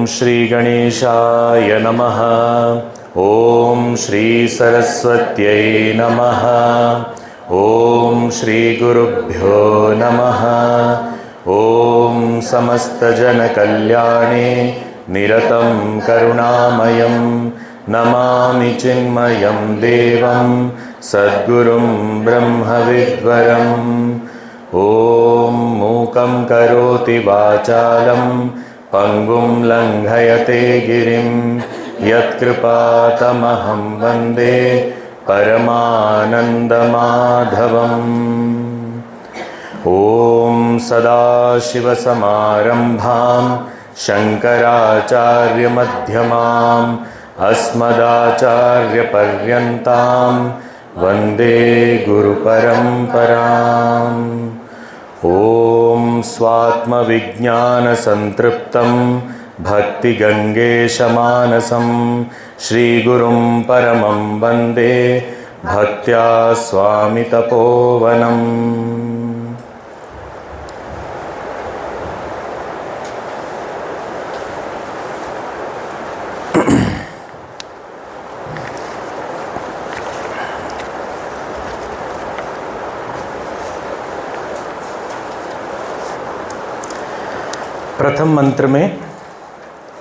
श्री गणेशाय नमः। ओम श्री सरस्वत्यै नमः। ओम श्री गुरुभ्यो नमः। ओम समस्त जन कल्याणे निरतं करुणामयं नमामि चिन्मयं देवं सद्गुरुं ब्रह्मविद्वरम्। ओम मूकं करोति वाचालं पंगुं लंघयते गिरिं यत्कृपातमहं वन्दे परमानन्दमाधवम्। ॐ सदाशिवसमारम्भां शङ्कराचार्यमध्यमाम् अस्मदाचार्यपर्यन्तां वन्दे गुरुपरम्पराम्। ॐ स्वात्मविज्ञानसंतृप्तं भक्तिगङ्गेशमानसं श्रीगुरुं परमं वन्दे भक्त्या स्वामितपोवनम्। प्रथम मंत्र में,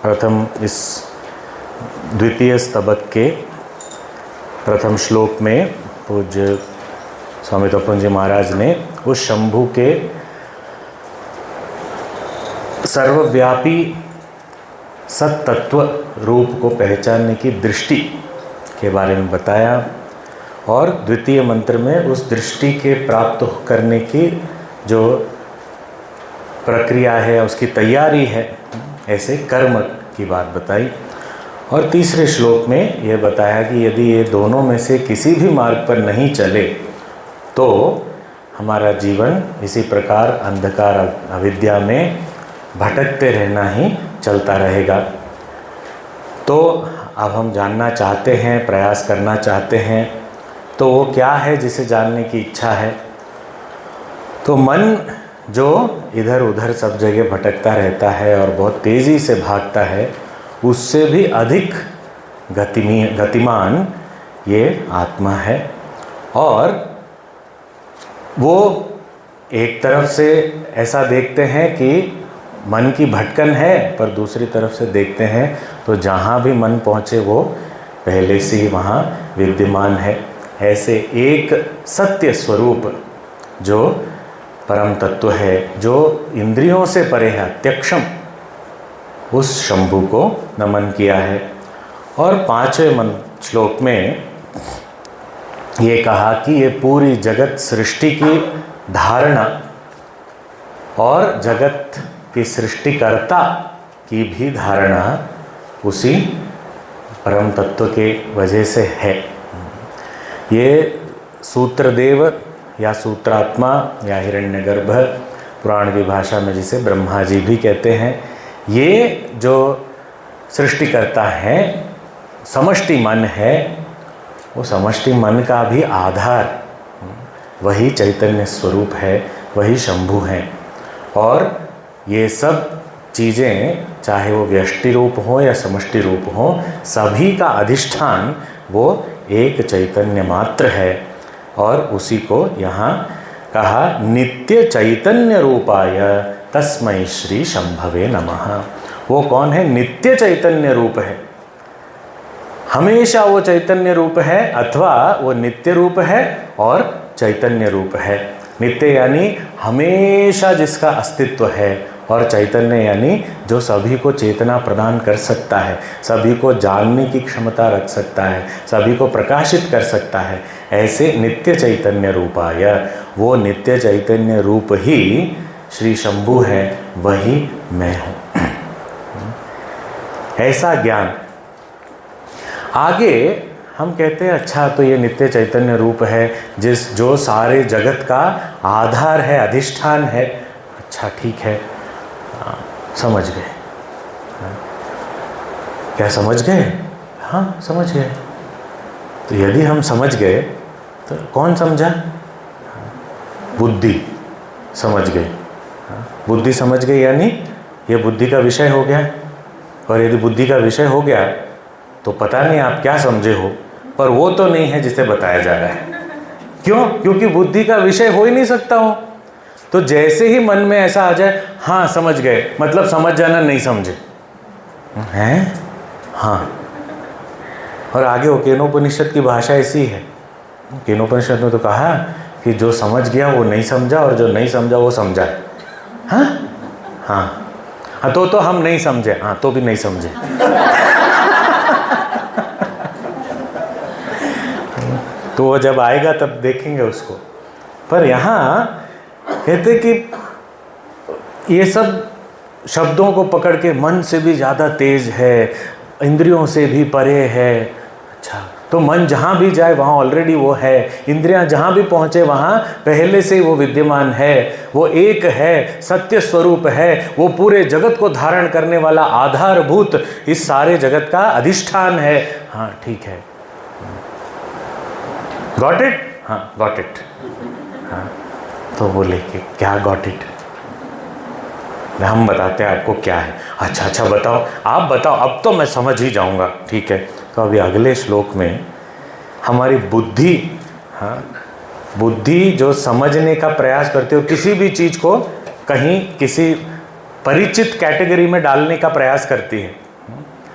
प्रथम इस द्वितीय स्तबक के प्रथम श्लोक में पूज्य स्वामी तपोवन जी महाराज ने उस शंभु के सर्वव्यापी सत्तत्व रूप को पहचानने की दृष्टि के बारे में बताया और द्वितीय मंत्र में उस दृष्टि के प्राप्त करने की जो प्रक्रिया है, उसकी तैयारी है, ऐसे कर्म की बात बताई। और तीसरे श्लोक में यह बताया कि यदि ये दोनों में से किसी भी मार्ग पर नहीं चले तो हमारा जीवन इसी प्रकार अंधकार अविद्या में भटकते रहना ही चलता रहेगा। तो अब हम जानना चाहते हैं, प्रयास करना चाहते हैं, तो वो क्या है जिसे जानने की इच्छा है? तो मन जो इधर उधर सब जगह भटकता रहता है और बहुत तेज़ी से भागता है, उससे भी अधिक गतिमान ये आत्मा है। और वो एक तरफ से ऐसा देखते हैं कि मन की भटकन है, पर दूसरी तरफ से देखते हैं तो जहाँ भी मन पहुँचे वो पहले से ही वहाँ विद्यमान है। ऐसे एक सत्य स्वरूप जो परम तत्व है, जो इंद्रियों से परे है, त्यक्षम, उस शंभु को नमन किया है। और पांचवें श्लोक में ये कहा कि ये पूरी जगत सृष्टि की धारणा और जगत की सृष्टिकर्ता की भी धारणा उसी परम तत्व के वजह से है। ये सूत्रदेव या सूत्रात्मा या हिरण्यगर्भ, पुराण की भाषा में जिसे ब्रह्मा जी भी कहते हैं, ये जो सृष्टिकर्ता है, समष्टि मन है, वो समष्टि मन का भी आधार वही चैतन्य स्वरूप है, वही शंभु है। और ये सब चीज़ें चाहे वो व्यष्टि रूप हो या समष्टि रूप हो, सभी का अधिष्ठान वो एक चैतन्य मात्र है। और उसी को यहाँ कहा नित्य चैतन्य रूपाय तस्मै श्री शंभवे नमः। वो कौन है? नित्य चैतन्य रूप है। हमेशा वो चैतन्य रूप है अथवा वो नित्य रूप है और चैतन्य रूप है। नित्य यानी हमेशा जिसका अस्तित्व है, और चैतन्य यानी जो सभी को चेतना प्रदान कर सकता है, सभी को जानने की क्षमता रख सकता है, सभी को प्रकाशित कर सकता है। ऐसे नित्य चैतन्य रूपाय, वो नित्य चैतन्य रूप ही श्री शंभु है, वही मैं हूँ। ऐसा ज्ञान। आगे हम कहते हैं अच्छा तो ये नित्य चैतन्य रूप है जो सारे जगत का आधार है, अधिष्ठान है। अच्छा ठीक है, समझ गए। क्या समझ गए? हाँ समझ गए। तो यदि हम समझ गए तो कौन समझा? बुद्धि समझ गई। बुद्धि समझ गई यानी ये बुद्धि का विषय हो गया। और यदि बुद्धि का विषय हो गया तो पता नहीं आप क्या समझे हो, पर वो तो नहीं है जिसे बताया जा रहा है। क्यों? क्योंकि बुद्धि का विषय हो ही नहीं सकता हो। तो जैसे ही मन में ऐसा आ जाए, हाँ समझ गए, मतलब समझ जाना नहीं समझे हैं। हाँ, और आगे वो केनोपनिषद की भाषा ऐसी है। केनोपनिषद में तो कहा कि जो समझ गया वो नहीं समझा, और जो नहीं समझा वो समझा। हाँ हाँ हाँ, तो हम नहीं समझे, हाँ तो भी नहीं समझे। तो वो जब आएगा तब देखेंगे उसको। पर यहाँ कहते कि ये सब शब्दों को पकड़ के मन से भी ज़्यादा तेज है, इंद्रियों से भी परे है। अच्छा, तो मन जहाँ भी जाए वहाँ ऑलरेडी वो है, इंद्रियाँ जहाँ भी पहुँचे वहाँ पहले से वो विद्यमान है, वो एक है, सत्य स्वरूप है, वो पूरे जगत को धारण करने वाला आधारभूत इस सारे जगत का अधिष्ठान है। हाँ ठीक है, गॉट इट? हाँ गॉट इट। हाँ, तो बोले कि क्या गॉट इट? हम बताते हैं आपको क्या है। अच्छा बताओ, आप बताओ, अब तो मैं समझ ही जाऊंगा। ठीक है, तो अभी अगले श्लोक में हमारी बुद्धि, हाँ बुद्धि जो समझने का प्रयास करते हो, किसी भी चीज़ को कहीं किसी परिचित कैटेगरी में डालने का प्रयास करती है।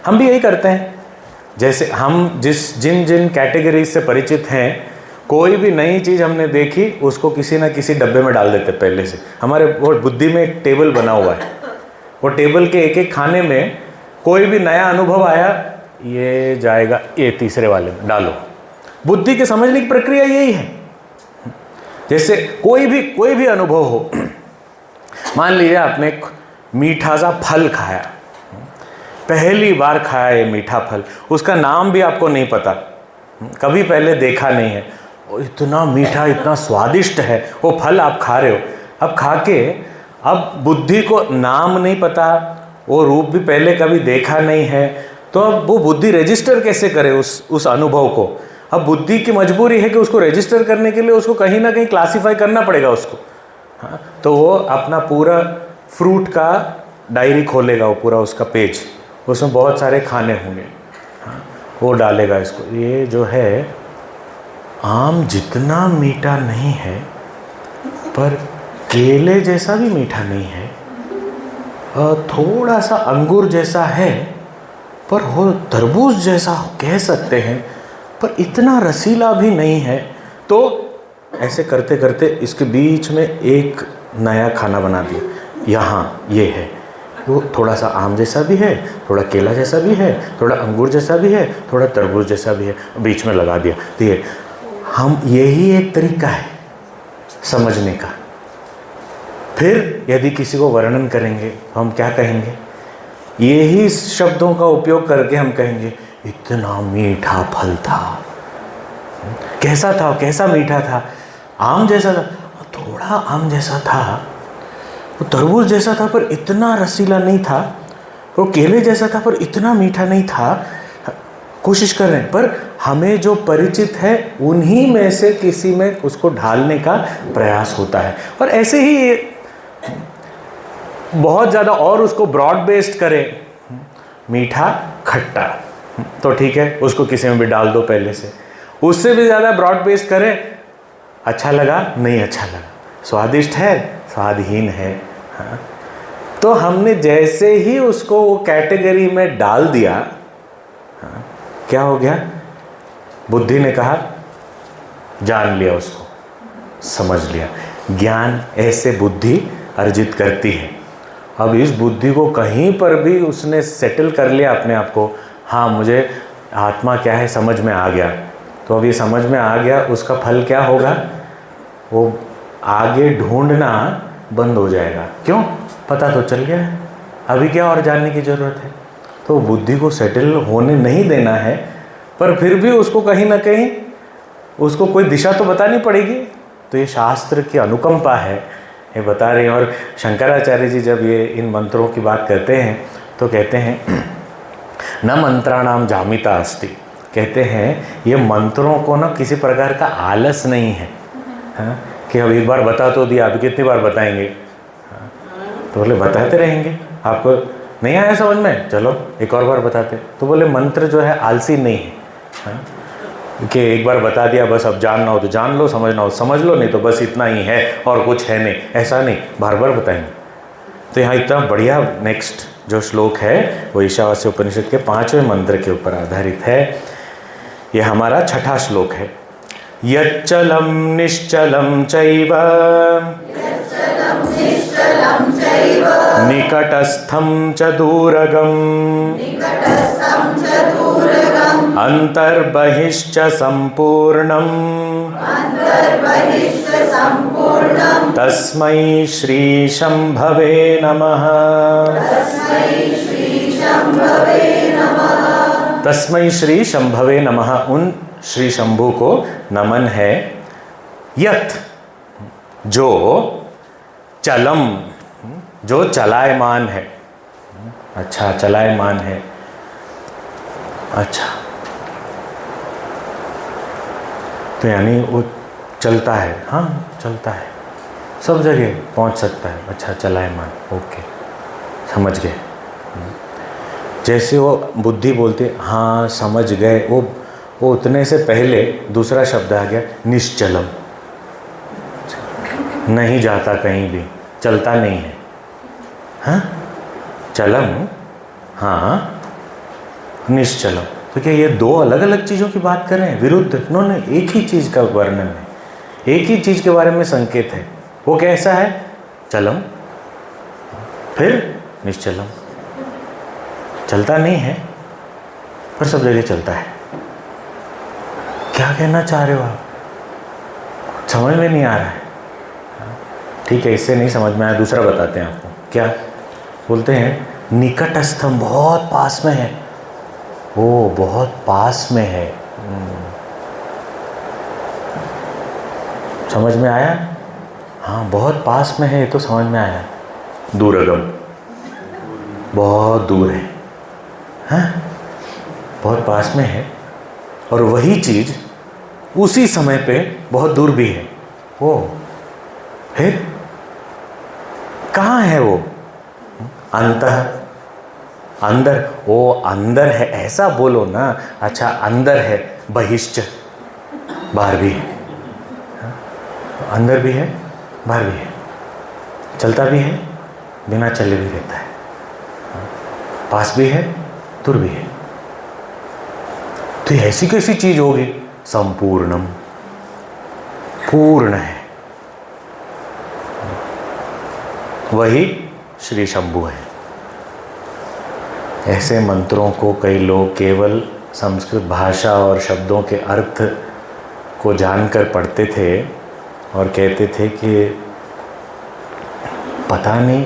हम भी यही करते हैं। जैसे हम जिन कैटेगरी से परिचित हैं, कोई भी नई चीज़ हमने देखी उसको किसी ना किसी डब्बे में डाल देते पहले से। हमारे वो बुद्धि में एक टेबल बना हुआ है, वो टेबल के एक एक खाने में कोई भी नया अनुभव आया, ये जाएगा ये तीसरे वाले में डालो। बुद्धि के समझने की प्रक्रिया यही है। जैसे कोई भी अनुभव हो, मान लीजिए आपने एक मीठा सा फल खाया, पहली बार खाया ये मीठा फल, उसका नाम भी आपको नहीं पता, कभी पहले देखा नहीं है, इतना मीठा इतना स्वादिष्ट है वो फल आप खा रहे हो। अब खा के अब बुद्धि को नाम नहीं पता, वो रूप भी पहले कभी देखा नहीं है, तो अब वो बुद्धि रजिस्टर कैसे करे उस अनुभव को? अब बुद्धि की मजबूरी है कि उसको रजिस्टर करने के लिए उसको कहीं ना कहीं क्लासीफाई करना पड़ेगा उसको। हाँ, तो वो अपना पूरा फ्रूट का डायरी खोलेगा, वो पूरा उसका पेज, उसमें बहुत सारे खाने होंगे। हाँ, वो डालेगा इसको, ये जो है आम जितना मीठा नहीं है, पर केले जैसा भी मीठा नहीं है, थोड़ा सा अंगूर जैसा है, पर हो तरबूज जैसा कह सकते हैं, पर इतना रसीला भी नहीं है। तो ऐसे करते करते इसके बीच में एक नया खाना बना दिया। यहाँ ये है, वो थोड़ा सा आम जैसा भी है, थोड़ा केला जैसा भी है, थोड़ा अंगूर जैसा भी है, थोड़ा तरबूज जैसा भी है, बीच में लगा दिया। तो ये हम यही एक तरीका है समझने का। फिर यदि किसी को वर्णन करेंगे तो हम क्या कहेंगे? यही शब्दों का उपयोग करके हम कहेंगे इतना मीठा फल था। कैसा था? कैसा मीठा था? आम जैसा था, थोड़ा आम जैसा था, वो तरबूज जैसा था पर इतना रसीला नहीं था, वो केले जैसा था पर इतना मीठा नहीं था। कोशिश कर रहे हैं, पर हमें जो परिचित है उन्हीं में से किसी में उसको ढालने का प्रयास होता है। और ऐसे ही बहुत ज़्यादा और उसको ब्रॉड बेस्ड करें, मीठा खट्टा, तो ठीक है उसको किसी में भी डाल दो पहले से। उससे भी ज़्यादा ब्रॉड बेस्ड करें, अच्छा लगा नहीं अच्छा लगा, स्वादिष्ट है स्वादहीन है। हाँ, तो हमने जैसे ही उसको वो कैटेगरी में डाल दिया, क्या हो गया? बुद्धि ने कहा, जान लिया उसको, समझ लिया। ज्ञान ऐसे बुद्धि अर्जित करती है। अब इस बुद्धि को कहीं पर भी उसने सेटल कर लिया अपने आप को, हाँ मुझे आत्मा क्या है समझ में आ गया, तो अब ये समझ में आ गया, उसका फल क्या होगा? वो आगे ढूंढना बंद हो जाएगा। क्यों? पता तो चल गया है, अभी क्या और जानने की ज़रूरत है? तो बुद्धि को सेटल होने नहीं देना है, पर फिर भी उसको कहीं ना कहीं उसको कोई दिशा तो बतानी पड़ेगी। तो ये शास्त्र की अनुकंपा है, ये बता रहे हैं। और शंकराचार्य जी जब ये इन मंत्रों की बात करते हैं तो कहते हैं न मंत्राणाम जामिता अस्ति, कहते हैं ये मंत्रों को ना किसी प्रकार का आलस नहीं है, हाँ? कि अब एक बार बता तो दिया, अभी कितनी बार बताएंगे? हाँ? तो बोले बताते रहेंगे, आपको नहीं आया समझ में, चलो एक और बार बताते। तो बोले मंत्र जो है आलसी नहीं है, हाँ? कि एक बार बता दिया बस, अब जानना हो तो जान लो, समझना हो समझ लो, नहीं तो बस इतना ही है और कुछ है नहीं, ऐसा नहीं, बार बार बताएंगे। तो यहाँ इतना बढ़िया नेक्स्ट जो श्लोक है वो ईशावास्य उपनिषद के 5वें मंत्र के ऊपर आधारित है। ये हमारा 6ठा श्लोक है। यच्चलं निश्चलं चैव निकटस्थं च दूरगम् अंतर्बहिश्च सम्पूर्णम् तस्मै श्री शंभवे नमः। तस्मै श्री शंभवे नमः, उन श्री शंभु को नमन है। यत, जो चलम, जो चलायमान है। अच्छा, चलायमान है, अच्छा, तो यानी वो चलता है, हाँ चलता है, सब जगह पहुंच सकता है। अच्छा, चलायमान, ओके, समझ गए। जैसे वो बुद्धि बोलती है, हाँ समझ गए, वो उतने से पहले दूसरा शब्द आ गया, निश्चलम, नहीं जाता कहीं भी, चलता नहीं है। हाँ, चलम, हाँ, निश्चलम। तो क्या ये दो अलग अलग चीज़ों की बात कर रहे हैं? विरुद्ध? नो, एक ही चीज़ का वर्णन है, एक ही चीज़ के बारे में संकेत है। वो कैसा है? चलम, फिर निश्चलम। चलता नहीं है पर सब जगह चलता है। क्या कहना चाह रहे हो आप? समझ में नहीं आ रहा है? ठीक है, इससे नहीं समझ में आया, दूसरा बताते हैं आपको। क्या बोलते हैं? निकटस्थम, बहुत पास में है। ओ, बहुत पास में है। समझ में आया? हाँ, बहुत पास में है, ये तो समझ में आया। दूरगम, बहुत दूर है, हाँ, बहुत पास में है, और वही चीज़ उसी समय पे बहुत दूर भी है। ओ, फिर कहाँ है वो? अंतः, अंदर। ओ, अंदर है, ऐसा बोलो ना। अच्छा, अंदर है, बहिश्च, बाहर भी है। अंदर भी है, बाहर भी है, चलता भी है, बिना चले भी रहता है, पास भी है, दूर भी है। तो ऐसी कैसी चीज होगी? संपूर्णम, पूर्ण है, वही श्री शंभु है। ऐसे मंत्रों को कई लोग केवल संस्कृत भाषा और शब्दों के अर्थ को जानकर पढ़ते थे और कहते थे कि पता नहीं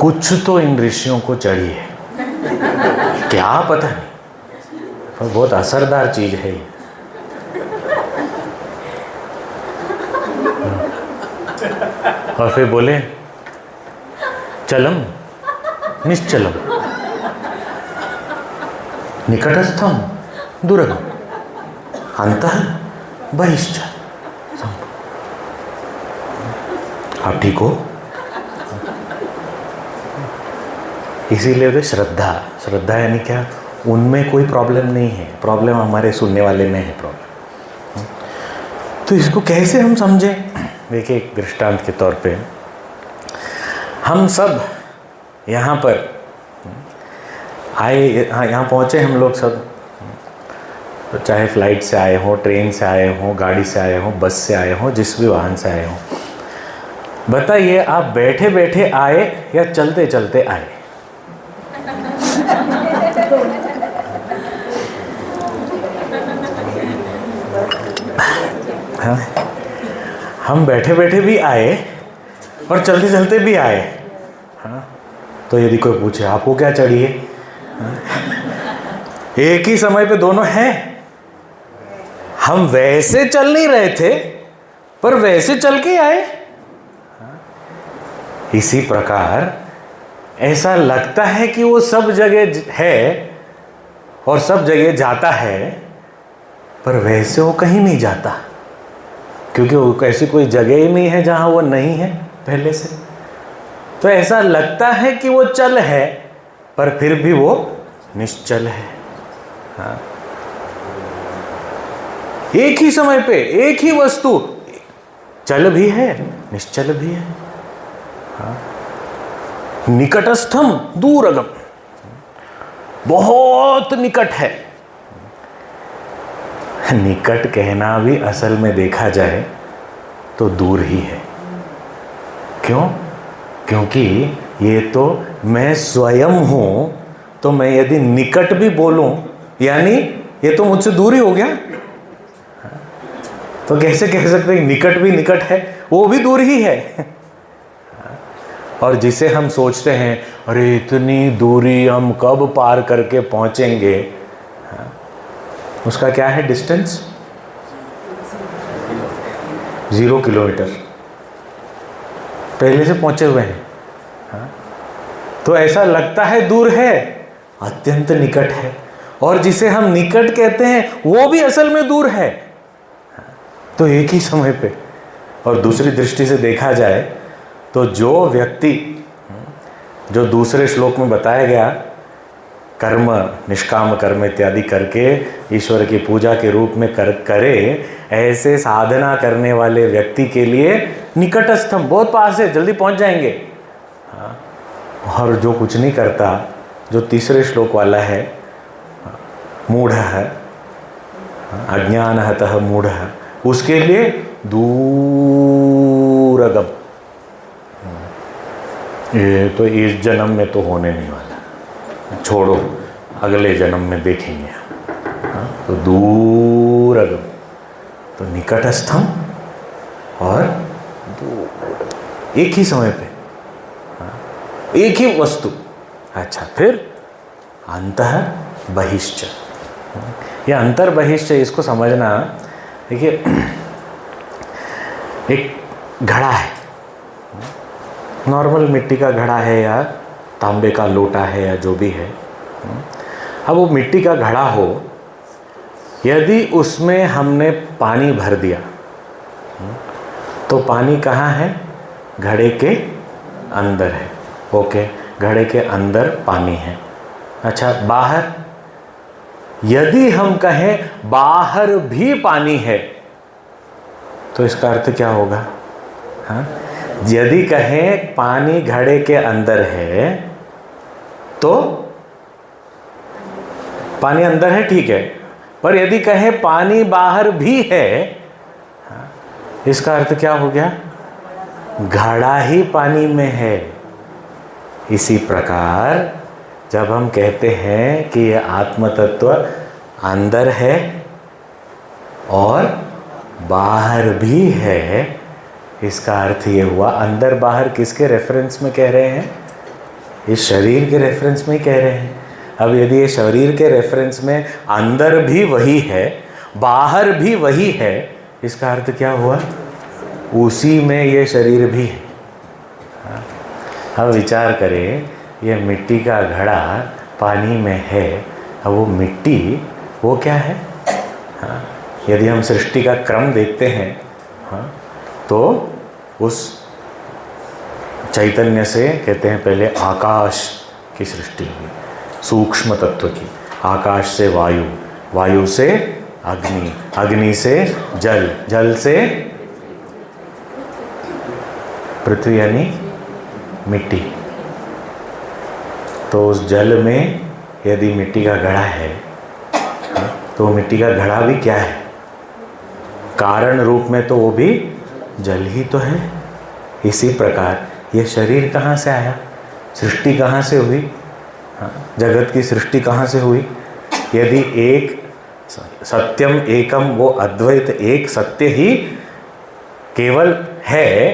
कुछ तो इन ऋषियों को चढ़ी है, क्या पता नहीं, पर बहुत असरदार चीज है ये। और फिर बोले चलम निश्चलम निकटस्थम दूरगम अंतः बहिश्च। आप ठीक हो? इसीलिए तो श्रद्धा, श्रद्धा यानी क्या? उनमें कोई प्रॉब्लम नहीं है, प्रॉब्लम हमारे सुनने वाले में है प्रॉब्लम। तो इसको कैसे हम समझें? देखिए, एक दृष्टांत के तौर पे हम सब यहाँ पर आए, हाँ यहाँ पहुँचे हम लोग सब, तो चाहे फ्लाइट से आए हों, ट्रेन से आए हों, गाड़ी से आए हों, बस से आए हों, जिस भी वाहन से आए हों, बताइए आप बैठे बैठे आए या चलते चलते आए? हाँ, हम बैठे बैठे भी आए और चलते चलते भी आए। हाँ, तो यदि कोई पूछे आपको क्या चाहिए, हाँ? एक ही समय पे दोनों हैं। हम वैसे चल नहीं रहे थे पर वैसे चल के आए। हाँ? इसी प्रकार ऐसा लगता है कि वो सब जगह है और सब जगह जाता है, पर वैसे वो कहीं नहीं जाता, क्योंकि वो ऐसी कोई जगह ही नहीं है जहां वो नहीं है पहले से। तो ऐसा लगता है कि वो चल है, पर फिर भी वो निश्चल है। हाँ। एक ही समय पे एक ही वस्तु चल भी है, निश्चल भी है। हाँ। निकटस्थम दूरगम, बहुत निकट है। निकट कहना भी असल में देखा जाए तो दूर ही है। क्यों? क्योंकि ये तो मैं स्वयं हूं, तो मैं यदि निकट भी बोलूं यानी ये तो मुझसे दूर ही हो गया। तो कैसे कह सकते हैं निकट भी निकट है, वो भी दूर ही है। और जिसे हम सोचते हैं अरे इतनी दूरी हम कब पार करके पहुंचेंगे, उसका क्या है डिस्टेंस? 0 किलोमीटर पहले से पहुंचे हुए हैं। हाँ? तो ऐसा लगता है दूर है, अत्यंत निकट है। और जिसे हम निकट कहते हैं वो भी असल में दूर है। हाँ? तो एक ही समय पे। और दूसरी दृष्टि से देखा जाए तो जो व्यक्ति, जो दूसरे श्लोक में बताया गया, कर्म, निष्काम कर्म इत्यादि करके ईश्वर की पूजा के रूप में करे, ऐसे साधना करने वाले व्यक्ति के लिए निकटस्थम, बहुत पास है, जल्दी पहुंच जाएंगे। हाँ। और जो कुछ नहीं करता, जो तीसरे श्लोक वाला है, मूढ़ है, अज्ञानहतः मूढ़, उसके लिए दूरगम। ये तो इस जन्म में तो होने नहीं वाला, छोड़ो अगले जन्म में देखेंगे। हाँ? तो दूरगम, तो निकटस्थम और दूर, एक ही समय पे। हाँ? एक ही वस्तु। अच्छा, फिर अंतः बहिश्च। ये अंतर बहिश्च, इसको समझना, देखिए एक घड़ा है, नॉर्मल मिट्टी का घड़ा है या तांबे का लोटा है या जो भी है। अब वो मिट्टी का घड़ा हो, यदि उसमें हमने पानी भर दिया तो पानी कहाँ है? घड़े के अंदर है। ओके, घड़े के अंदर पानी है। अच्छा, बाहर यदि हम कहें बाहर भी पानी है तो इसका अर्थ क्या होगा? हाँ, यदि कहें पानी घड़े के अंदर है तो पानी अंदर है, ठीक है, पर यदि कहें पानी बाहर भी है, इसका अर्थ क्या हो गया? घड़ा ही पानी में है। इसी प्रकार जब हम कहते हैं कि यह आत्म तत्व अंदर है और बाहर भी है, इसका अर्थ ये हुआ, अंदर बाहर किसके रेफरेंस में कह रहे हैं? इस शरीर के रेफरेंस में ही कह रहे हैं। अब यदि ये शरीर के रेफरेंस में अंदर भी वही है, बाहर भी वही है, इसका अर्थ क्या हुआ? उसी में ये शरीर भी है। अब विचार करें, ये मिट्टी का घड़ा पानी में है, अब वो मिट्टी वो क्या है? हाँ, यदि हम सृष्टि का क्रम देखते हैं, हाँ, तो उस चैतन्य से कहते हैं पहले आकाश की सृष्टि हुई, सूक्ष्म तत्व की। आकाश से वायु, वायु से अग्नि, अग्नि से जल, जल से पृथ्वी यानी मिट्टी। तो उस जल में यदि मिट्टी का घड़ा है तो मिट्टी का घड़ा भी क्या है? कारण रूप में तो वो भी जल ही तो है। इसी प्रकार ये शरीर कहाँ से आया? सृष्टि कहाँ से हुई? जगत की सृष्टि कहाँ से हुई? यदि एक सत्यम एकम, वो अद्वैत एक सत्य ही केवल है,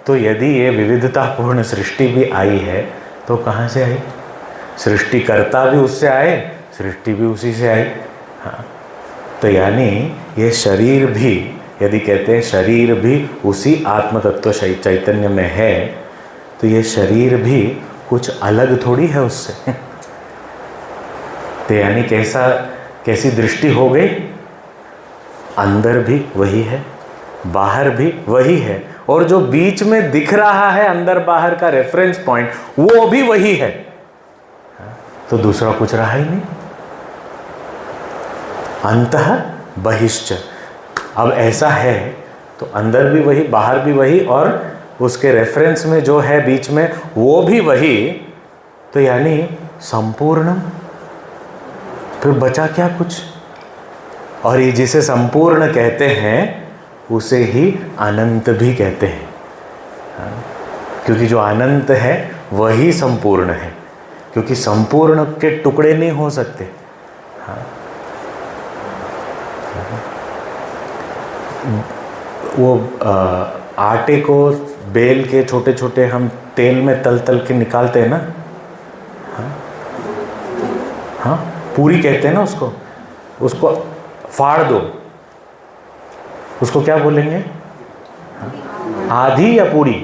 तो यदि ये विविधतापूर्ण सृष्टि भी आई है तो कहाँ से आई? सृष्टिकर्ता भी उससे आए, सृष्टि भी उसी से आई। हाँ, तो यानी ये शरीर भी, यदि कहते हैं शरीर भी उसी आत्म तत्व चैतन्य में है, तो ये शरीर भी कुछ अलग थोड़ी है उससे। तो यानी कैसी दृष्टि हो गई? अंदर भी वही है, बाहर भी वही है, और जो बीच में दिख रहा है अंदर बाहर का रेफरेंस पॉइंट, वो भी वही है। तो दूसरा कुछ रहा ही नहीं। अंतः बहिश्च, अब ऐसा है तो अंदर भी वही, बाहर भी वही, और उसके रेफरेंस में जो है बीच में वो भी वही। तो यानी संपूर्ण, फिर बचा क्या कुछ? और ये जिसे संपूर्ण कहते हैं उसे ही अनंत भी कहते हैं। क्योंकि जो अनंत है वही संपूर्ण है, क्योंकि संपूर्ण के टुकड़े नहीं हो सकते। वो आटे को बेल के छोटे छोटे हम तेल में तल तल के निकालते हैं ना। हाँ, पूरी कहते हैं ना उसको। उसको फाड़ दो, उसको क्या बोलेंगे? आधी या पूरी?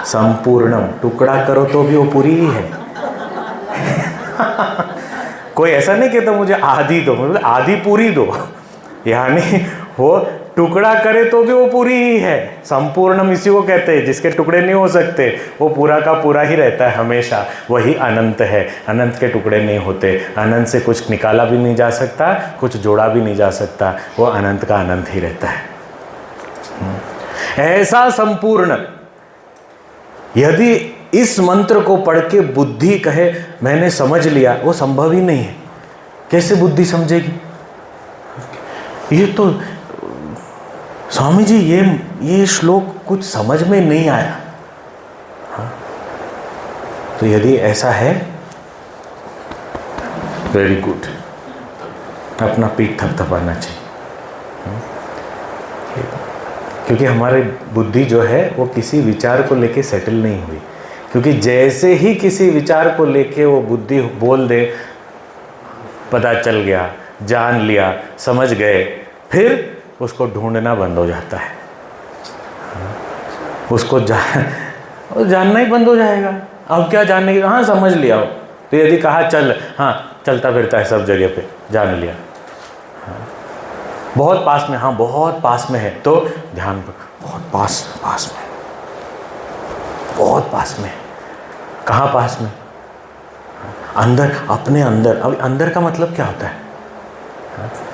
संपूर्णम, टुकड़ा करो तो भी वो पूरी ही है। कोई ऐसा नहीं कहता मुझे आधी दो, मतलब आधी पूरी दो। यानी वो टुकड़ा करे तो भी वो पूरी ही है। संपूर्णम इसी को कहते हैं, जिसके टुकड़े नहीं हो सकते, वो पूरा का पूरा ही रहता है हमेशा। वही अनंत है, अनंत के टुकड़े नहीं होते। अनंत से कुछ निकाला भी नहीं जा सकता, कुछ जोड़ा भी नहीं जा सकता, वो अनंत का अनंत ही रहता है। ऐसा संपूर्ण, यदि इस मंत्र को पढ़ के बुद्धि कहे मैंने समझ लिया, वो संभव ही नहीं है। कैसे बुद्धि समझेगी? ये तो स्वामी जी ये श्लोक कुछ समझ में नहीं आया। हाँ? तो यदि ऐसा है, वेरी गुड, अपना पीठ थपथपाना चाहिए। क्योंकि हमारी बुद्धि जो है वो किसी विचार को लेके सेटल नहीं हुई। क्योंकि जैसे ही किसी विचार को लेके वो बुद्धि बोल दे, पता चल गया, जान लिया, समझ गए, फिर उसको ढूंढना बंद हो जाता है। उसको जानना ही बंद हो जाएगा। अब क्या जानने की? हाँ, समझ लिया। तो यदि कहा चल, हाँ, चलता फिरता है सब जगह पे, जान लिया। हाँ, बहुत पास में, हाँ बहुत पास में है, तो ध्यान पर, बहुत पास में, बहुत पास में। कहाँ पास में? अंदर, अपने अंदर। अब अंदर का मतलब क्या होता है?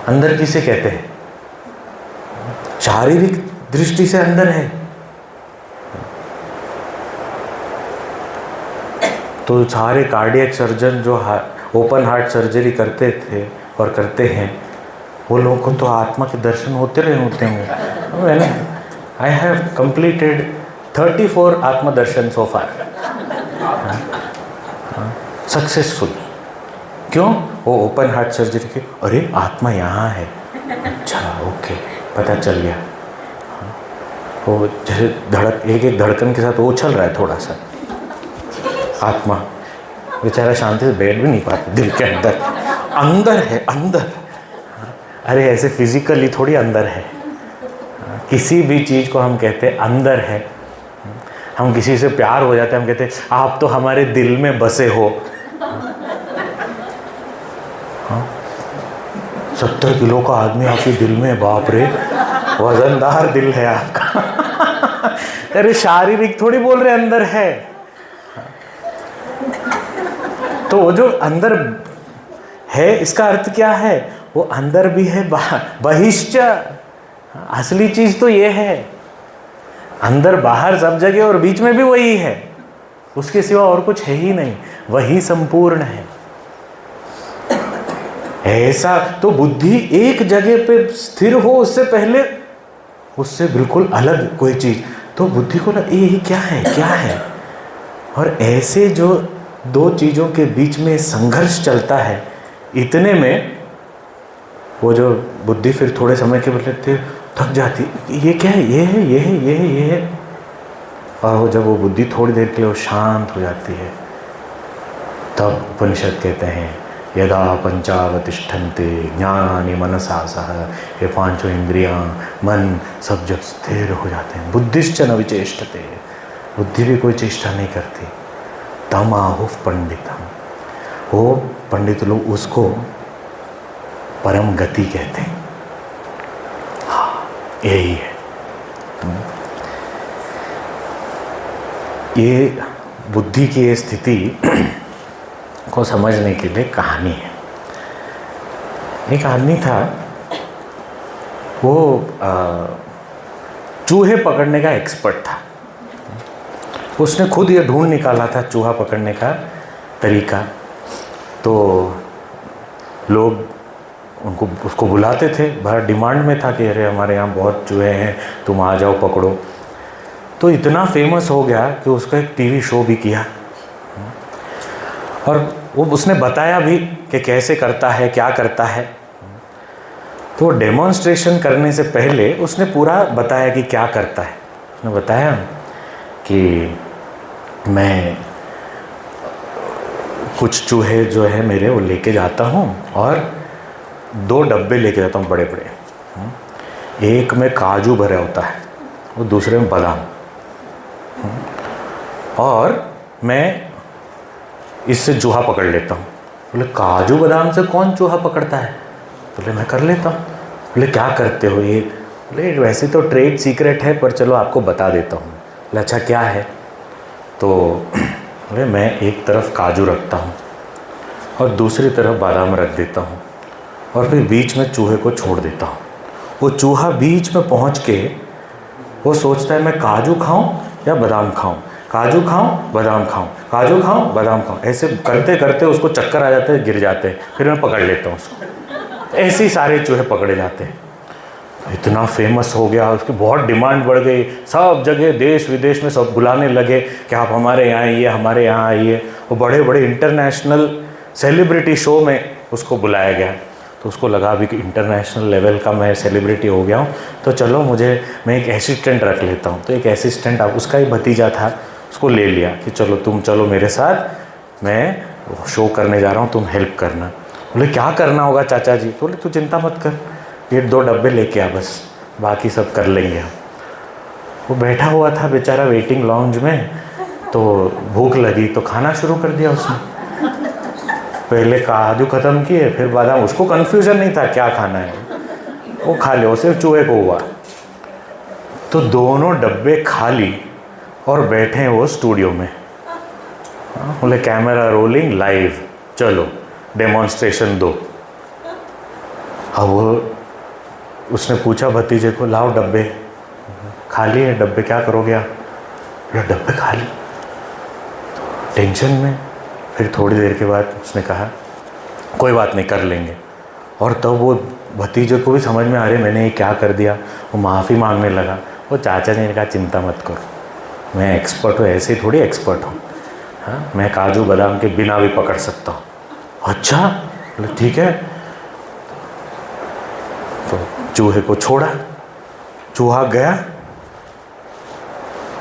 अंदर किसे कहते हैं? शारीरिक दृष्टि से अंदर है। तो सारे कार्डियक सर्जन जो ओपन हार्ट सर्जरी करते थे और करते हैं, वो लोगों को तो आत्मा के दर्शन होते होंगे। आई हैव कंप्लीटेड 34 आत्मदर्शन सो फार, सक्सेसफुल। क्यों? वो ओपन हार्ट सर्जरी के, अरे आत्मा यहाँ है, अच्छा ओके, पता चल गया। वो जैसे एक एक धड़कन के साथ वो उछल रहा है थोड़ा सा, आत्मा बेचारा शांति से बैठ भी नहीं पाता। दिल के अंदर, अंदर है, अंदर। अरे ऐसे फिजिकली थोड़ी अंदर है। किसी भी चीज़ को हम कहते हैं अंदर है। हम किसी से प्यार हो जाते हैं, हम कहते हैं आप तो हमारे दिल में बसे हो। 70 किलो का आदमी आपके दिल में, बाप रे, वजनदार दिल है आपका। अरे शारीरिक थोड़ी बोल रहे अंदर है। तो वो जो अंदर है, इसका अर्थ क्या है? वो अंदर भी है, बहिश्च। असली चीज तो ये है, अंदर बाहर सब जगह और बीच में भी वही है। उसके सिवा और कुछ है ही नहीं, वही संपूर्ण है। ऐसा तो बुद्धि एक जगह पे स्थिर हो, उससे पहले उससे बिल्कुल अलग कोई चीज, तो बुद्धि को ये क्या है, क्या है। और ऐसे जो दो चीजों के बीच में संघर्ष चलता है, इतने में वो जो बुद्धि फिर थोड़े समय के बाद थक जाती, ये क्या है, ये है, ये है, ये है, ये है। और वो जब वो बुद्धि थोड़ी देर के लिए वो शांत हो जाती है, तब उपनिषद कहते हैं यदा पंचावतिष्ठन्ते ज्ञानानि मनसा सह, ये पांचों इंद्रियां, मन सब जब स्थिर हो जाते हैं, बुद्धिश्च न विचेष्टते, बुद्धि भी कोई चेष्टा नहीं करती, तम आहुः पंडितम, वो पंडित लोग उसको परम गति कहते हैं। हाँ, यही है। ये बुद्धि की ये स्थिति को समझने के लिए कहानी है। एक आदमी था, वो चूहे पकड़ने का एक्सपर्ट था। उसने खुद ये ढूंढ निकाला था चूहा पकड़ने का तरीका। तो लोग उसको बुलाते थे, बड़ा डिमांड में था कि अरे हमारे यहाँ बहुत चूहे हैं, तुम आ जाओ पकड़ो। तो इतना फेमस हो गया कि उसका एक टीवी शो भी किया, और वो उसने बताया भी कि कैसे करता है, क्या करता है। तो डेमोन्स्ट्रेशन करने से पहले उसने पूरा बताया कि क्या करता है। उसने बताया कि मैं कुछ चूहे जो है मेरे वो लेके जाता हूँ, और 2 डब्बे लेके जाता हूँ बड़े बड़े, एक में काजू भरा होता है और दूसरे में बादाम, और मैं इससे चूहा पकड़ लेता हूँ। बोले काजू बादाम से कौन चूहा पकड़ता है? बोले मैं कर लेता हूँ। बोले क्या करते हो ये? बोले वैसे तो ट्रेड सीक्रेट है, पर चलो आपको बता देता हूँ। बोले अच्छा क्या है? तो बोले मैं एक तरफ काजू रखता हूँ और दूसरी तरफ बादाम रख देता हूँ, और फिर बीच में चूहे को छोड़ देता हूँ। वो चूहा बीच में पहुँच के वो सोचता है मैं काजू खाऊं या बादाम खाऊं, काजू खाऊं बादाम खाऊं, काजू खाऊं बादाम खाऊं। ऐसे करते करते उसको चक्कर आ जाते हैं, गिर जाते हैं, फिर मैं पकड़ लेता हूँ उसको। ऐसे ही सारे चूहे पकड़े जाते हैं। इतना फेमस हो गया, उसकी बहुत डिमांड बढ़ गई, सब जगह देश विदेश में सब बुलाने लगे कि आप हमारे यहाँ आइए, हमारे यहाँ आइए। वो बड़े बड़े इंटरनेशनल सेलिब्रिटी शो में उसको बुलाया गया। तो उसको लगा भी कि इंटरनेशनल लेवल का मैं सेलिब्रिटी हो गया हूँ, तो चलो मैं एक असिस्टेंट रख लेता हूँ। तो एक असिस्टेंट, उसका ही भतीजा था, उसको ले लिया कि चलो तुम चलो मेरे साथ, मैं शो करने जा रहा हूँ, तुम हेल्प करना। बोले क्या करना होगा चाचा जी? बोले तू चिंता मत कर, ये 2 डब्बे लेके आ, बस बाकी सब कर लेंगे हम। वो बैठा हुआ था बेचारा वेटिंग लॉन्ज में, तो भूख लगी तो खाना शुरू कर दिया उसने। पहले काजू ख़त्म किए, फिर बादाम। उसको कन्फ्यूज़न नहीं था क्या खाना है, वो खा ले, सिर्फ चूहे को हुआ। तो दोनों डब्बे खाली और बैठे हैं वो स्टूडियो में। बोले कैमरा रोलिंग, लाइव, चलो डेमोन्स्ट्रेशन दो। अब वो उसने पूछा भतीजे को, लाओ डब्बे, खाली है डब्बे, क्या करोगे आप? बोले डब्बे खाली। टेंशन में फिर थोड़ी देर के बाद उसने कहा कोई बात नहीं, कर लेंगे। और तब वो भतीजे को भी समझ में आ रही मैंने ये क्या कर दिया। वो माफ़ी मांगने लगा। वो चाचा ने कहा चिंता मत करो, मैं एक्सपर्ट हूँ, ऐसे ही थोड़ी एक्सपर्ट हूँ, हाँ मैं काजू बादाम के बिना भी पकड़ सकता हूँ। अच्छा, बोले ठीक है। तो चूहे को छोड़ा, चूहा गया,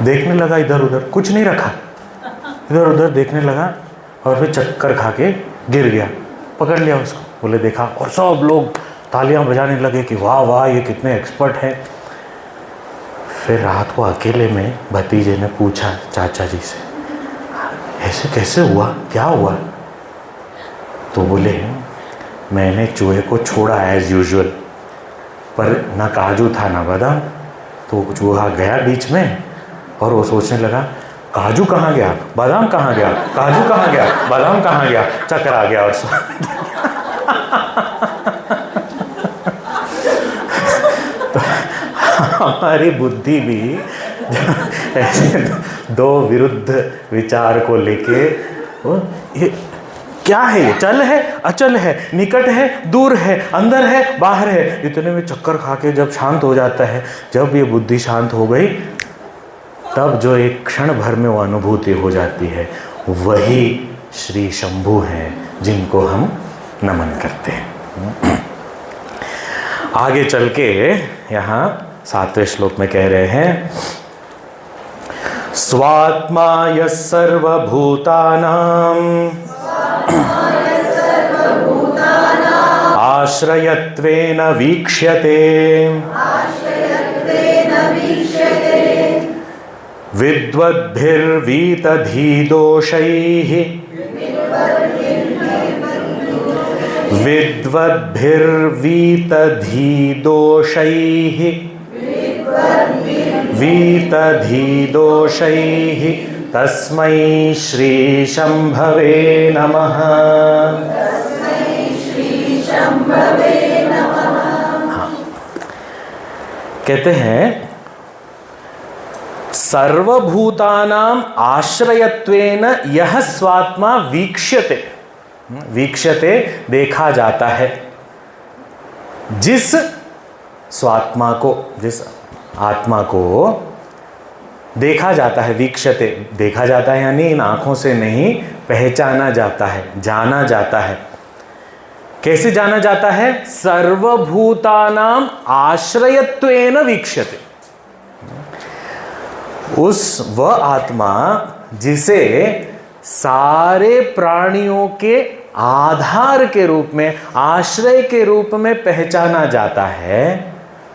देखने लगा इधर उधर, कुछ नहीं रखा, इधर उधर देखने लगा, और फिर चक्कर खा के गिर गया। पकड़ लिया उसको। बोले देखा, और सब लोग तालियां बजाने लगे कि वाह वाह ये कितने एक्सपर्ट हैं। फिर रात को अकेले में भतीजे ने पूछा चाचा जी से, ऐसे कैसे हुआ, क्या हुआ? तो बोले मैंने चूहे को छोड़ा एज यूजुअल, पर ना काजू था ना बादाम। तो चूहा गया बीच में और वो सोचने लगा काजू कहाँ गया, बादाम कहाँ गया, काजू कहाँ गया, बादाम कहाँ गया, चक्कर आ गया और सो तो हमारी बुद्धि भी ऐसे दो विरुद्ध विचार को लेके ये क्या है, ये चल है अचल है, निकट है दूर है, अंदर है बाहर है, इतने में चक्कर खा के जब शांत हो जाता है, जब ये बुद्धि शांत हो गई, तब जो एक क्षण भर में वो अनुभूति हो जाती है, वही श्री शंभु हैं जिनको हम नमन करते हैं। आगे चल के यहाँ 7वें श्लोक में कह रहे हैं, स्वात्मा यः सर्वभूतानां आश्रयत्वेन वीक्ष्यते विद्वद्भिर्वीतधीदोषैः वीतधीदोषैः तस्मै श्री शंभवे नमः। हाँ, कहते हैं सर्वभूतानां आश्रयत्वेन यह स्वात्मा वीक्ष्यते, वीक्ष्यते देखा जाता है, जिस स्वात्मा को, जिस आत्मा को देखा जाता है, वीक्ष्यते देखा जाता है यानी इन आंखों से नहीं, पहचाना जाता है, जाना जाता है। कैसे जाना जाता है? सर्वभूतानां आश्रयत्वेन वीक्ष्यते। उस वह आत्मा जिसे सारे प्राणियों के आधार के रूप में, आश्रय के रूप में पहचाना जाता है।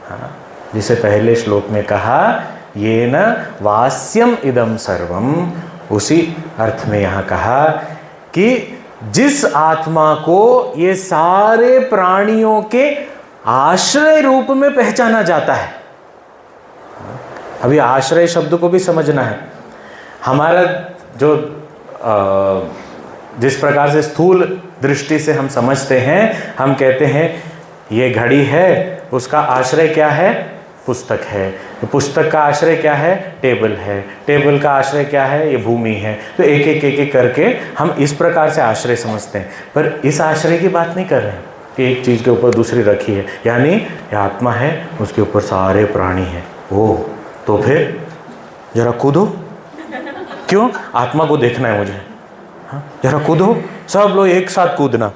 हाँ, जिसे पहले श्लोक में कहा येन वास्यम इदम सर्वम, उसी अर्थ में यहाँ कहा कि जिस आत्मा को ये सारे प्राणियों के आश्रय रूप में पहचाना जाता है। अभी आश्रय शब्द को भी समझना है। हमारा जो जिस प्रकार से स्थूल दृष्टि से हम समझते हैं, हम कहते हैं ये घड़ी है, उसका आश्रय क्या है? पुस्तक है। तो पुस्तक का आश्रय क्या है? टेबल है। टेबल का आश्रय क्या है? ये भूमि है। तो एक एक एक एक करके हम इस प्रकार से आश्रय समझते हैं, पर इस आश्रय की बात नहीं कर रहे हैं कि एक चीज़ के ऊपर दूसरी रखी है, यानी ये आत्मा है, उसके ऊपर सारे प्राणी हैं। ओह, तो फिर जरा कूदो। क्यों? आत्मा को देखना है मुझे। हाँ, जरा कूदो, सब लोग एक साथ कूदना।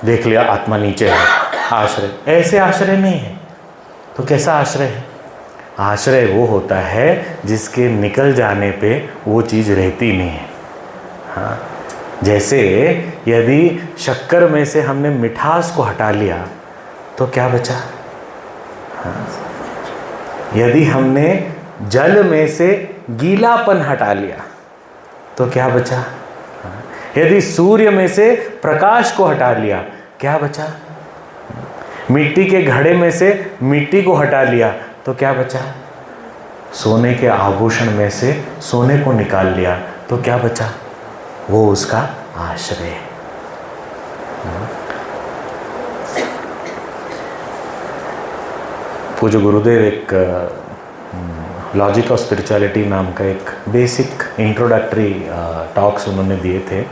देख लिया आत्मा नीचे है, आश्रय। ऐसे आश्रय नहीं है। तो कैसा आश्रय है? आश्रय वो होता है जिसके निकल जाने पे वो चीज़ रहती नहीं है। हाँ, जैसे यदि शक्कर में से हमने मिठास को हटा लिया तो क्या बचा? हाँ, यदि हमने जल में से गीलापन हटा लिया तो क्या बचा? हाँ, यदि सूर्य में से प्रकाश को हटा लिया क्या बचा? मिट्टी के घड़े में से मिट्टी को हटा लिया तो क्या बचा? सोने के आभूषण में से सोने को निकाल लिया तो क्या बचा? वो उसका आश्रय है। पूज्य गुरुदेव एक लॉजिक ऑफ स्पिरिचुअलिटी नाम का एक बेसिक इंट्रोडक्टरी टॉक्स उन्होंने दिए थे,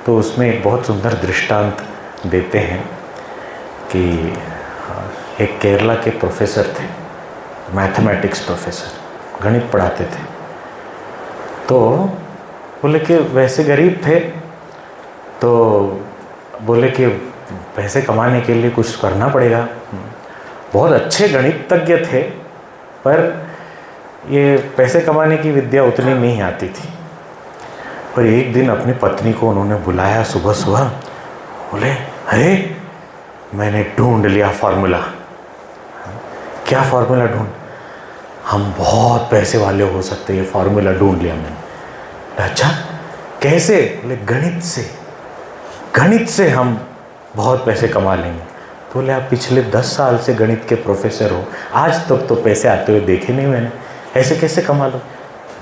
तो उसमें एक बहुत सुंदर दृष्टांत देते हैं कि एक केरला के प्रोफेसर थे, मैथमेटिक्स प्रोफेसर, गणित पढ़ाते थे। तो बोले कि वैसे गरीब थे, तो बोले कि पैसे कमाने के लिए कुछ करना पड़ेगा। बहुत अच्छे गणितज्ञ थे, पर ये पैसे कमाने की विद्या उतनी नहीं आती थी। पर एक दिन अपनी पत्नी को उन्होंने बुलाया सुबह सुबह। बोले, अरे मैंने ढूंढ लिया फॉर्मूला। क्या फॉर्मूला ढूंढ? हम बहुत पैसे वाले हो सकते हैं, ये फॉर्मूला ढूंढ लिया मैंने। अच्छा, कैसे? बोले, गणित से, गणित से हम बहुत पैसे कमा लेंगे। तो बोले, आप पिछले 10 साल से गणित के प्रोफेसर हो, आज तक तो पैसे आते हुए देखे नहीं मैंने, ऐसे कैसे कमा लो?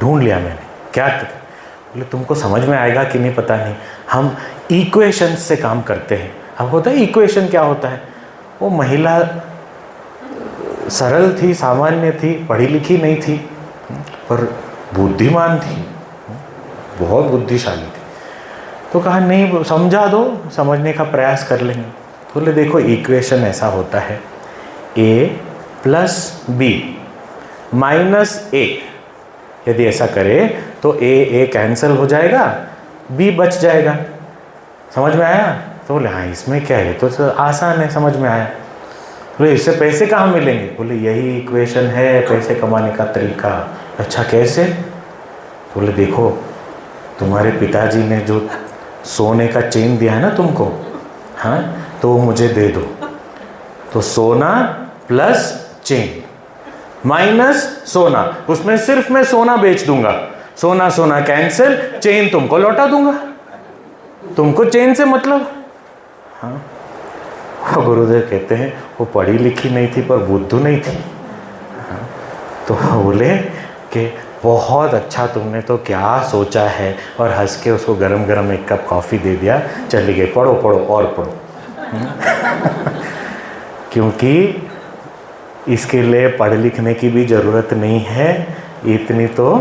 ढूंढ लिया मैंने। क्या? बोले, तुमको समझ में आएगा कि नहीं पता नहीं, हम इक्वेशन से काम करते हैं। अब होता है इक्वेशन क्या होता है? वो महिला सरल थी, सामान्य थी, पढ़ी लिखी नहीं थी, पर बुद्धिमान थी, बहुत बुद्धिशाली थी। तो कहा नहीं, समझा दो, समझने का प्रयास कर लेंगे। तो बोले देखो इक्वेशन ऐसा होता है, a + b - a, यदि ऐसा करें तो a कैंसिल हो जाएगा, b बच जाएगा। समझ में आया? तो बोले हाँ इसमें क्या है, तो आसान है, समझ में आया। बोले इससे पैसे कहाँ मिलेंगे? बोले यही इक्वेशन है पैसे कमाने का तरीका। अच्छा कैसे? बोले देखो तुम्हारे पिताजी ने जो सोने का चेन दिया है ना तुमको, हाँ, तो वो मुझे दे दो। तो सोना प्लस चेन माइनस सोना, उसमें सिर्फ मैं सोना बेच दूंगा, सोना सोना कैंसिल, चेन तुमको लौटा दूंगा, तुमको चेन से मतलब। हाँ, गुरुदेव कहते हैं वो पढ़ी लिखी नहीं थी पर बुद्धू नहीं थी। हाँ, तो बोले कि बहुत अच्छा तुमने तो क्या सोचा है, और हंस के उसको गरम गरम एक कप कॉफ़ी दे दिया, चली गई, पढ़ो पढ़ो और पढ़ो। क्योंकि इसके लिए पढ़ लिखने की भी ज़रूरत नहीं है, इतनी तो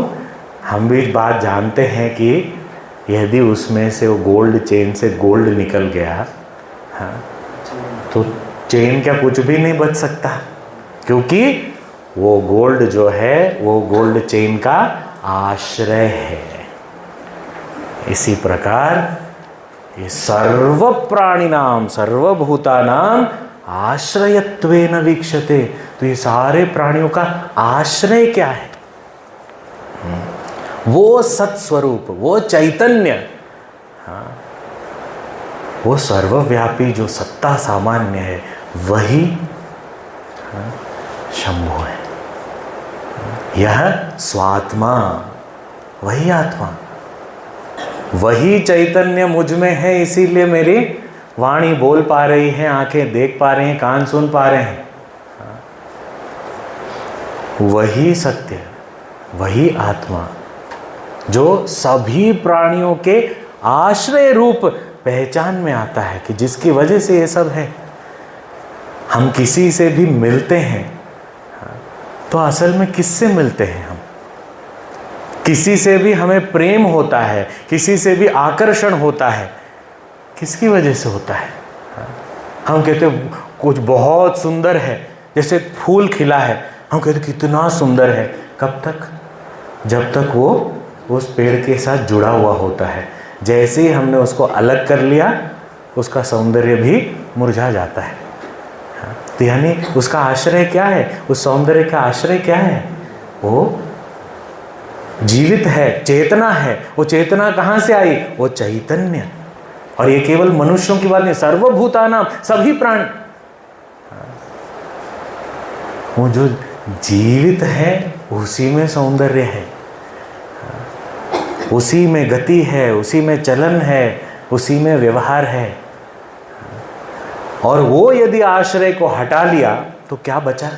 हम भी बात जानते हैं कि यदि उसमें से वो गोल्ड चेन से गोल्ड निकल गया, हाँ, तो चेन क्या कुछ भी नहीं बच सकता, क्योंकि वो गोल्ड जो है वो गोल्ड चेन का आश्रय है। इसी प्रकार ये सर्व प्राणिनाम सर्वभूतानाम आश्रयत्वेन वीक्षते, तो ये सारे प्राणियों का आश्रय क्या है? वो सत्स्वरूप, वो चैतन्य, हाँ, वो सर्वव्यापी जो सत्ता सामान्य है, वही हाँ, शंभु है। यह स्वात्मा, वही आत्मा, वही चैतन्य मुझ में है, इसीलिए मेरी वाणी बोल पा रही है, आंखें देख पा रही हैं, कान सुन पा रहे हैं। वही सत्य, वही आत्मा जो सभी प्राणियों के आश्रय रूप पहचान में आता है, कि जिसकी वजह से ये सब है। हम किसी से भी मिलते हैं तो असल में किससे मिलते हैं? हम किसी से भी हमें प्रेम होता है, किसी से भी आकर्षण होता है, किसकी वजह से होता है? हम कहते हैं कुछ बहुत सुंदर है, जैसे फूल खिला है, हम कहते कितना सुंदर है। कब तक? जब तक वो उस पेड़ के साथ जुड़ा हुआ होता है। जैसे ही हमने उसको अलग कर लिया, उसका सौंदर्य भी मुरझा जाता है। तो यानी उसका आश्रय क्या है? उस सौंदर्य का आश्रय क्या है? वो जीवित है, चेतना है। वो चेतना कहाँ से आई? वो चैतन्य। और ये केवल मनुष्यों की बात नहीं, सर्वभूतानाम, सभी प्राणी। वो जो जीवित है उसी में सौंदर्य है, उसी में गति है, उसी में चलन है, उसी में व्यवहार है। और वो यदि आश्रय को हटा लिया तो क्या बचा?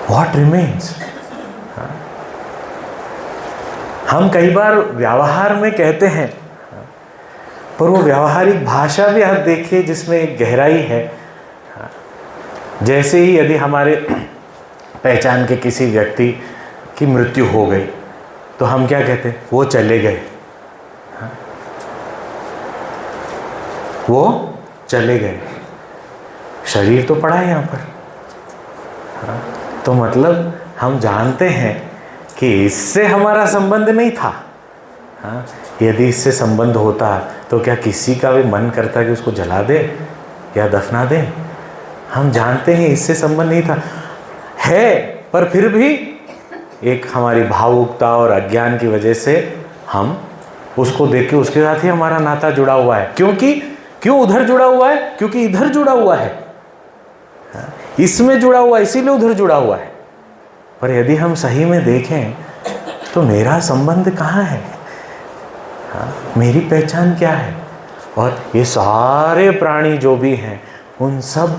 What remains? हम कई बार व्यवहार में कहते हैं, पर वो व्यावहारिक भाषा भी आप देखिए जिसमें एक गहराई है। जैसे ही यदि हमारे पहचान के किसी व्यक्ति की मृत्यु हो गई तो हम क्या कहते हैं? वो चले गए, वो चले गए। शरीर तो पड़ा है यहाँ पर, तो मतलब हम जानते हैं कि इससे हमारा संबंध नहीं था। हाँ, यदि इससे संबंध होता तो क्या किसी का भी मन करता कि उसको जला दे या दफना दे? हम जानते हैं इससे संबंध नहीं था, है, पर फिर भी एक हमारी भावुकता और अज्ञान की वजह से हम उसको देख के उसके साथ ही हमारा नाता जुड़ा हुआ है। क्यों उधर जुड़ा हुआ है? क्योंकि इधर जुड़ा हुआ है, इसमें जुड़ा हुआ है, इसीलिए उधर जुड़ा हुआ है। पर यदि हम सही में देखें तो मेरा संबंध कहाँ है? मेरी पहचान क्या है? और ये सारे प्राणी जो भी हैं उन सब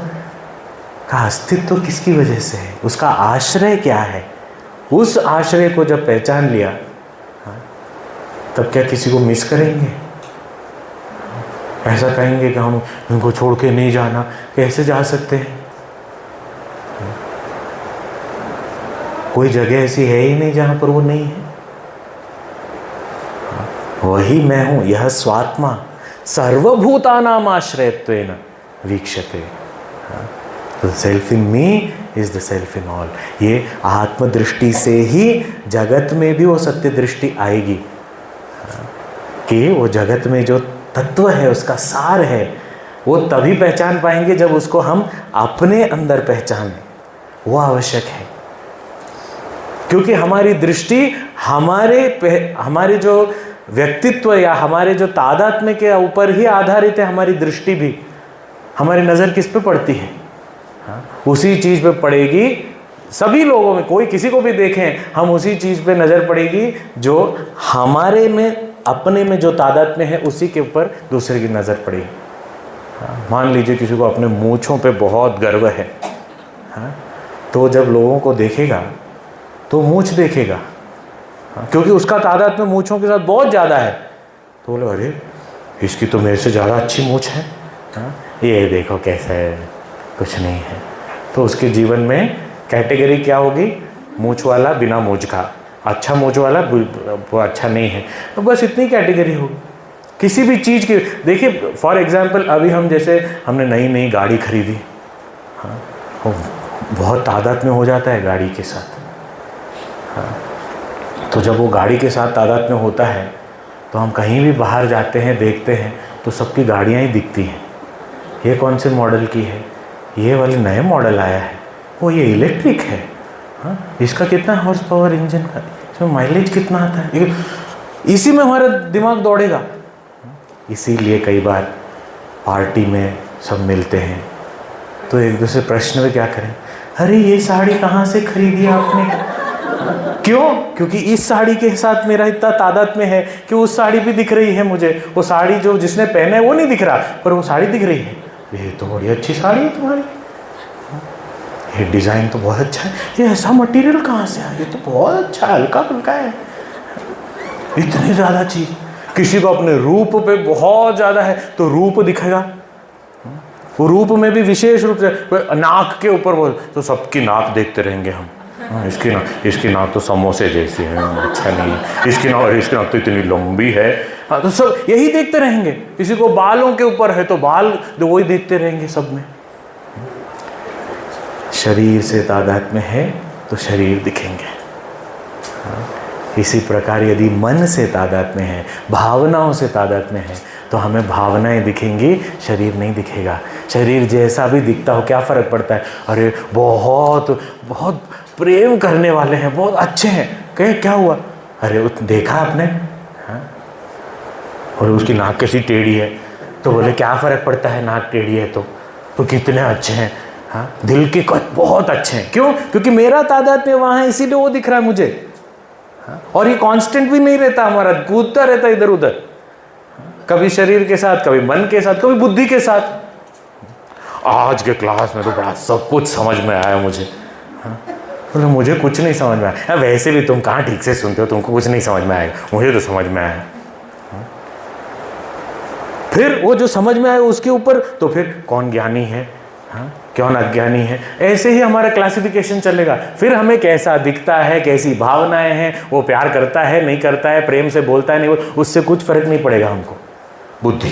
का अस्तित्व किसकी वजह से है? उसका आश्रय क्या है? उस आश्रय को जब पहचान लिया, तब क्या किसी को मिस करेंगे? ऐसा कहेंगे कि हम इनको छोड़ के नहीं जाना? कैसे जा सकते हैं? कोई जगह ऐसी है ही नहीं जहाँ पर वो नहीं है। वही मैं हूँ, यह स्वात्मा सर्वभूतानाम आश्रयत्वेन वीक्षते। तो self in me is the self in all. ये आत्मदृष्टि से ही जगत में भी वो सत्य दृष्टि आएगी कि वो जगत में जो तत्व है उसका सार है, वो तभी पहचान पाएंगे जब उसको हम अपने अंदर पहचानें। वो आवश्यक है, क्योंकि हमारी दृष्टि हमारे जो व्यक्तित्व या हमारे जो तादात्म्य के ऊपर ही आधारित है। हमारी दृष्टि भी, हमारी नज़र किस पे पड़ती है? उसी चीज़ पे पड़ेगी। सभी लोगों में, कोई किसी को भी देखें, हम उसी चीज़ पे नज़र पड़ेगी जो हमारे में, अपने में जो तादात्म्य है उसी के ऊपर दूसरे की नज़र पड़ेगी। मान लीजिए किसी को अपने मूँछों पे बहुत गर्व है, तो जब लोगों को देखेगा तो मूँछ देखेगा, क्योंकि उसका तादाद में मूँछों के साथ बहुत ज़्यादा है। तो बोले अरे इसकी तो मेरे से ज़्यादा अच्छी मूँछ है, ये देखो कैसा है, कुछ नहीं है। तो उसके जीवन में कैटेगरी क्या होगी? मूँछ वाला बिना मूँछ का, अच्छा मूँछ वाला वो अच्छा नहीं है। तो बस इतनी कैटेगरी होगी किसी भी चीज़ की। देखिए फॉर एग्जांपल, अभी हमने नई गाड़ी खरीदी, वो बहुत तादाद में हो जाता है गाड़ी के साथ। तो जब वो गाड़ी के साथ तादाद में होता है तो हम कहीं भी बाहर जाते हैं, देखते हैं तो सबकी गाड़ियाँ ही दिखती हैं। ये कौन से मॉडल की है? ये वाले नए मॉडल आया है, वो ये इलेक्ट्रिक है, इसका कितना हॉर्स पावर इंजन का, इसमें माइलेज कितना आता है, इसी में हमारा दिमाग दौड़ेगा। इसीलिए कई बार पार्टी में सब मिलते हैं तो एक दूसरे प्रश्न में क्या करें, अरे ये साड़ी कहाँ से खरीदी आपने? क्यों? क्योंकि इस साड़ी के साथ मेरा इतना तादाद में है कि उस साड़ी भी दिख रही है मुझे। वो साड़ी जो जिसने पहना है वो नहीं दिख रहा, पर वो साड़ी दिख रही है। ये तो बड़ी अच्छी साड़ी है तुम्हारी, ये डिज़ाइन तो बहुत अच्छा है, ये ऐसा मटेरियल कहाँ से आया, ये तो बहुत अच्छा हल्का फुल्का है। इतनी ज़्यादा चीज़, किसी को अपने रूप पे बहुत ज़्यादा है तो रूप दिखेगा, वो रूप में भी विशेष रूप से नाक के ऊपर बोल तो सबकी नाक देखते रहेंगे हम। इसकी नाक तो समोसे जैसी है, अच्छा नहीं है। इसकी नाक तो इतनी लंबी है, तो सब यही देखते रहेंगे। किसी को बालों के ऊपर है तो बाल तो वही देखते रहेंगे सब में। शरीर से तादाद में है तो शरीर दिखेंगे। इसी प्रकार यदि मन से तादाद में है, भावनाओं से तादाद में है, तो हमें भावनाएं दिखेंगी, शरीर नहीं दिखेगा। शरीर जैसा भी दिखता हो क्या फ़र्क पड़ता है? अरे बहुत बहुत प्रेम करने वाले हैं, बहुत अच्छे हैं, कहे क्या हुआ? अरे देखा आपने, और उसकी नाक कैसी टेढ़ी है, तो बोले क्या फ़र्क पड़ता है, नाक टेढ़ी है तो कितने अच्छे हैं, दिल के बहुत अच्छे हैं। क्यों? क्योंकि मेरा तादाद में वहाँ है, इसीलिए वो दिख रहा है मुझे। और ये कांस्टेंट भी नहीं रहता, हमारा कूदता रहता इधर उधर, कभी शरीर के साथ, कभी मन के साथ, कभी बुद्धि के साथ। आज के क्लास में तो बड़ा सब कुछ समझ में आया मुझे। बोले मुझे कुछ नहीं समझ में आया। वैसे भी तुम कहाँ ठीक से सुनते हो, तुमको कुछ नहीं समझ में आएगा, मुझे तो समझ में आया। फिर वो जो समझ में आया उसके ऊपर तो फिर कौन ज्ञानी है, कौन अज्ञानी है, ऐसे ही हमारा क्लासिफिकेशन चलेगा। फिर हमें कैसा दिखता है, कैसी भावनाएं हैं, वो प्यार करता है नहीं करता है, प्रेम से बोलता है नहीं, उससे कुछ फर्क नहीं पड़ेगा हमको। बुद्धि,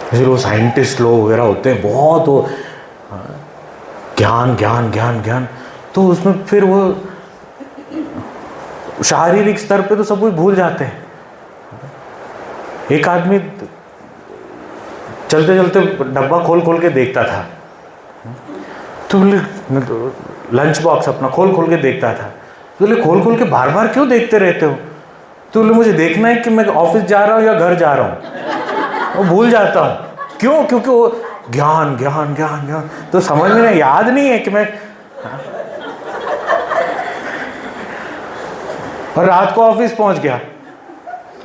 इसलिए वो साइंटिस्ट लोग वगैरह होते हैं बहुत, वो ज्ञान ज्ञान ज्ञान ज्ञान, तो उसमें फिर वो शारीरिक स्तर पे तो सब कुछ भूल जाते हैं। एक आदमी चलते चलते डब्बा खोल खोल के देखता था, तो बोले लंच बॉक्स अपना खोल खोल के देखता था। तो बोले खोल खोल के बार बार क्यों देखते रहते हो? तो बोले मुझे देखना है कि मैं ऑफिस जा रहा हूँ या घर जा रहा हूँ, वो भूल जाता हूँ। क्यों? क्योंकि वो ज्ञान ज्ञान ज्ञान ज्ञान, तो समझ में याद नहीं है कि मैं, और रात को ऑफिस पहुंच गया।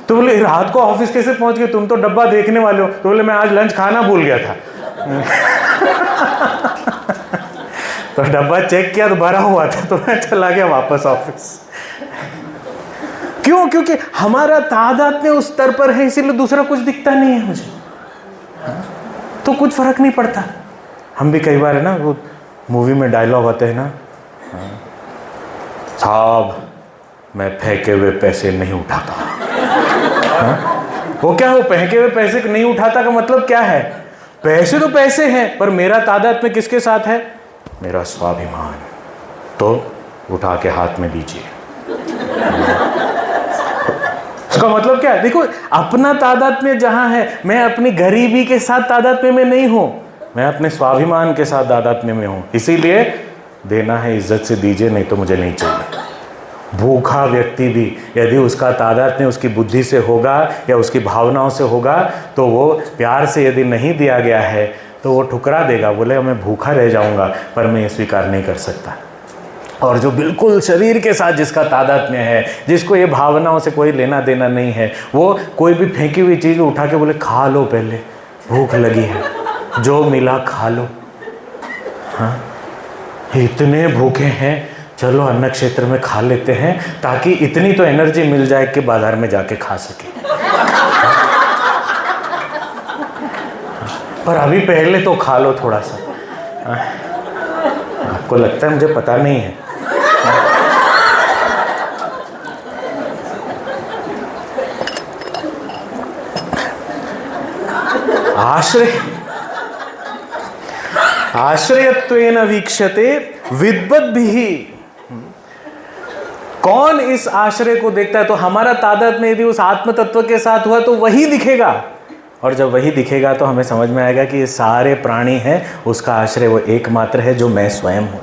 तो बोले रात को ऑफिस कैसे पहुंच गए, तुम तो डब्बा देखने वाले हो। तो बोले मैं आज लंच खाना भूल गया था। तो डब्बा चेक किया तो भरा हुआ था, तो मैं चला गया वापस ऑफिस। क्यों? क्योंकि हमारा तादाद में उस स्तर पर है, इसीलिए दूसरा कुछ दिखता नहीं है मुझे, तो कुछ फर्क नहीं पड़ता। हम भी कई बार है ना, वो मूवी में डायलॉग आते हैं ना, साहब मैं फेंके हुए पैसे नहीं उठाता। वो क्या, वो फेंके हुए पैसे नहीं उठाता का मतलब क्या है? पैसे तो पैसे हैं, पर मेरा तादाद में किसके साथ है? मेरा स्वाभिमान। तो उठा के हाथ में दीजिए। इसका मतलब क्या है? देखो, अपना तादाद में जहां है, मैं अपनी गरीबी के साथ तादाद में नहीं हूं, मैं अपने स्वाभिमान के साथ तादाद में हूं। इसीलिए देना है इज्जत से दीजिए, नहीं तो मुझे नहीं चाहिए। भूखा व्यक्ति भी यदि उसका तादाद में उसकी बुद्धि से होगा या उसकी भावनाओं से होगा, तो वो प्यार से यदि नहीं दिया गया है तो वो ठुकरा देगा, बोले मैं भूखा रह जाऊंगा, पर मैं ये स्वीकार नहीं कर सकता। और जो बिल्कुल शरीर के साथ जिसका तादाद में है, जिसको ये भावनाओं से कोई लेना देना नहीं है, वो कोई भी फेंकी हुई चीज़ उठा के बोले खा लो, पहले भूख लगी है, जो मिला खा लो। हाँ, इतने भूखे हैं, चलो अन्न क्षेत्र में खा लेते हैं, ताकि इतनी तो एनर्जी मिल जाए कि बाजार में जाके खा सके। पर अभी पहले तो खा लो थोड़ा सा। आपको लगता है मुझे पता नहीं है? आश्रयत्वेन वीक्षते विद्वद्भिः। कौन इस आश्रय को देखता है? तो हमारा तादाद में यदि उस आत्म तत्व के साथ हुआ तो वही दिखेगा, और जब वही दिखेगा तो हमें समझ में आएगा कि ये सारे प्राणी हैं, उसका आश्रय वो एकमात्र है जो मैं स्वयं हूँ।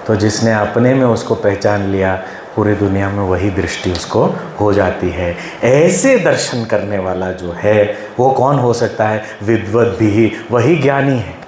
तो जिसने अपने में उसको पहचान लिया, पूरी दुनिया में वही दृष्टि उसको हो जाती है। ऐसे दर्शन करने वाला जो है वो कौन हो सकता है? विद्वद्भिः, वही ज्ञानी है।